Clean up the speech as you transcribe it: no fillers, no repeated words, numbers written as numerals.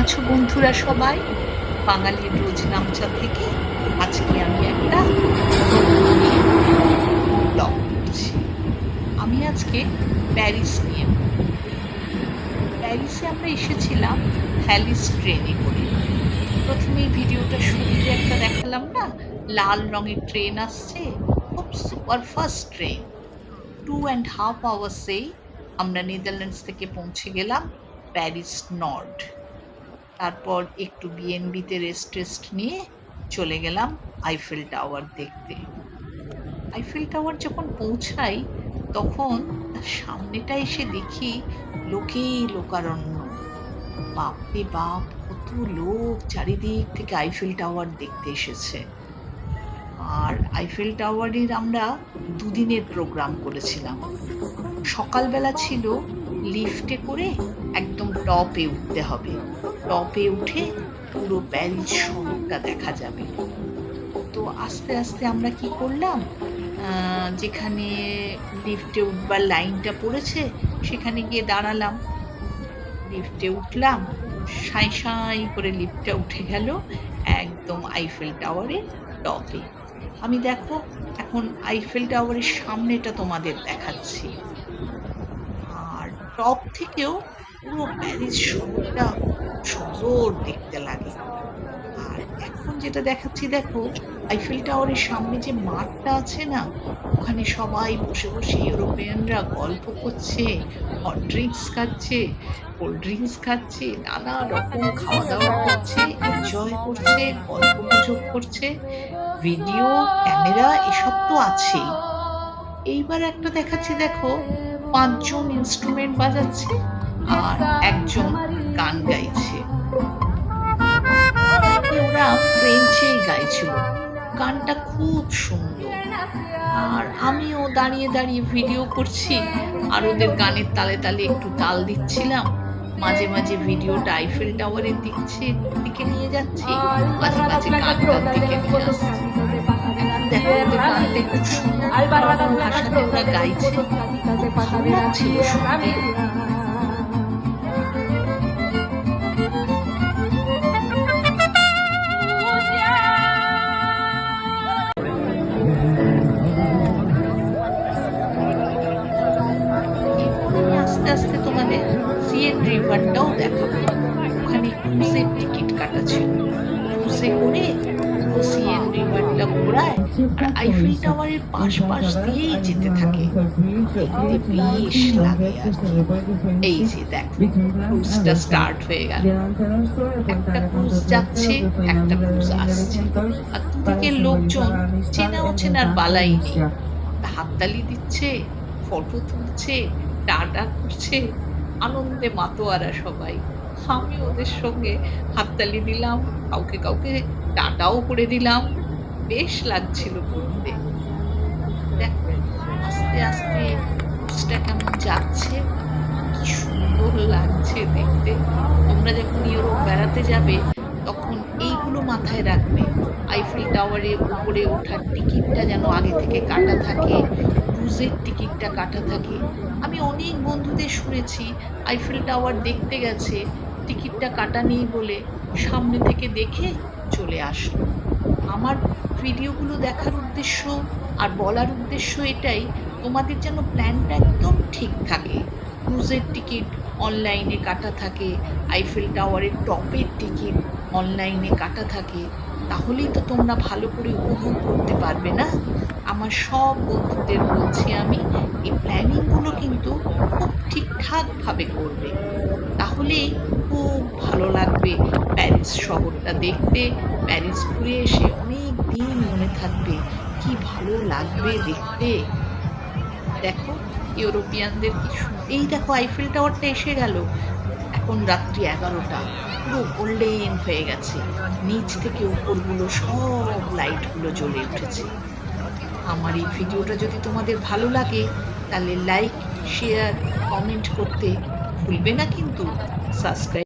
আছো বন্ধুরা সবাই? বাঙালির রোজ নামচা থেকে আজকে আমি একটা ব্লগ করছি। আমি আজকে প্যারিস নিয়ে বলবো। প্যারিসে আমরা এসেছিলাম থ্যালিস ট্রেনে করে। প্রথমেই ভিডিওটা শুরুতে একটা দেখালাম না, লাল রঙের ট্রেন আসছে, খুব সুপারফাস্ট ট্রেন। 2.5 আওয়ার্সেই আমরা নেদারল্যান্ডস থেকে পৌঁছে গেলাম প্যারিস নর্ড। তারপর একটু বিএনবিতে রেস্ট নিয়ে চলে গেলাম আইফেল টাওয়ার দেখতে। আইফেল টাওয়ার যখন পৌঁছাই তখন তার সামনেটা এসে দেখি লোকেই লোকারণ্য। বাপরে বাপ, কত লোক চারিদিক থেকে আইফেল টাওয়ার দেখতে এসেছে। আর আইফেল টাওয়ারের আমরা দুদিনের প্রোগ্রাম করেছিলাম। সকালবেলা ছিল লিফটে করে একদম টপে উঠতে হবে, টপে উঠে পুরো প্যারিস শহরটা দেখা যাবে। তো আস্তে আস্তে আমরা কি করলাম, যেখানে লিফটে উঠবার লাইনটা পড়েছে সেখানে গিয়ে দাঁড়ালাম, লিফটে উঠলাম, সাঁই সাঁই করে লিফটটা উঠে গেল একদম আইফেল টাওয়ারের টপে। আমি দেখো এখন আইফেল টাওয়ারের সামনেটা তোমাদের দেখাচ্ছি। আর টপ থেকেও পুরো প্যারিস শহরটা সুন্দর দেখতে লাগে। আর এখন যেটা দেখাচ্ছি দেখো, আইফেল টাওয়ারের সামনে যে মাঠটা আছে না, ওখানে সবাই বসে বসে ইউরোপিয়ানরা গল্প করছে, হট ড্রিঙ্কস খাচ্ছে, কোল্ড ড্রিঙ্কস খাচ্ছে, নানা রকম খাওয়া দাওয়া করছে, এনজয় করছে, গল্প গুজব করছে, ভিডিও ক্যামেরা এসব তো আছেই। এইবার একটা দেখাচ্ছি দেখো, 5 জন ইনস্ট্রুমেন্ট বাজাচ্ছে আর একজন গান গাইছে। ওরা ফ্রেঞ্চেই গাইছিল, গানটা খুব সুন্দর। আর আমিও দাঁড়িয়ে দাঁড়িয়ে ভিডিও করছি আর ওদের গানের তালে তালে একটু তাল দিচ্ছিলাম। মাঝে মাঝে ভিডিওটা আইফেল টাওয়ারের দিকে নিয়ে যাচ্ছি, মাঝে মাঝে গানটার দিকে নিয়ে আসছি। দেখো ওদের গানটা একটু সুন্দর ভাষাতে ওরা গাইছে, খুব ভালো লাগছিল শুনতে। আস্তে আস্তে তোমাদের সিয়েন রিভারটাও দেখাবো। ওখানে ক্রুজের টিকিট কাটা ছিল, ক্রুজে করে পুরো সিয়েন রিভারটা ঘোরায় আর আইফেল টাওয়ারের পাশ দিয়েই যেতে থাকে, দেখতে বেশ লাগে আর কি। এই যে দেখো ক্রুজটা স্টার্ট হয়ে গেল, একটা ক্রুজ যাচ্ছে একটা ক্রুজ আসছে, আর দুদিকের লোকজন চেনা অচেনার বালাই নেই, হাততালি দিচ্ছে, ফটো তুলছে, টাটা করছে, আনন্দে মাতোয়ারা সবাই। আমি ওদের সঙ্গে হাততালি দিলাম, কাউকে কাউকে টাটাও করে দিলাম, বেশ লাগছিল করতে। দেখো আস্তে আস্তে ক্রুজটা কেমন যাচ্ছে, কি সুন্দর লাগছে দেখতে। তোমরা যখন ইউরোপ বেড়াতে যাবে তখন এইগুলো মাথায় রাখবে, আইফেল টাওয়ারে উপরে ওঠার টিকিটটা যেন আগে থেকে কাটা থাকে, ক্রুজের টিকিটটা কাটা থাকে। আমি অনেক বন্ধুদের শুনেছি আইফেল টাওয়ার দেখতে গেছে, টিকিটটা কাটা নেই বলে সামনে থেকে দেখে চলে আসলো। আমার ভিডিওগুলো দেখার উদ্দেশ্য আর বলার উদ্দেশ্য এটাই, তোমাদের যেন প্ল্যানটা একদম ঠিক থাকে, ক্রুজের টিকিট অনলাইনে কাটা থাকে, আইফেল টাওয়ারের টপের টিকিট অনলাইনে কাটা থাকে, তাহলেই তো তোমরা ভালো করে উপভোগ করতে পারবে না। আমার সব বন্ধুদের বলছি আমি, এই প্ল্যানিংগুলো কিন্তু খুব ঠিকঠাকভাবে করবে, তাহলেই খুব ভালো লাগবে প্যারিস শহরটা দেখতে। প্যারিস ঘুরে এসে অনেক দিন মনে থাকবে, কি ভালো লাগবে দেখতে। দেখো ইউরোপিয়ানদের এই দেখো আইফেল টাওয়ারটা এসে গেল, এখন রাত্রি 11টা, পুরো গোল্ডেন হয়ে গেছে, নিচ থেকে উপরগুলো সব লাইটগুলো জ্বলে উঠেছে। আমার এই ভিডিওটা যদি তোমাদের ভালো লাগে তাহলে লাইক, শেয়ার, কমেন্ট করতে ভুলবে না কিন্তু। সাবস্ক্রাইব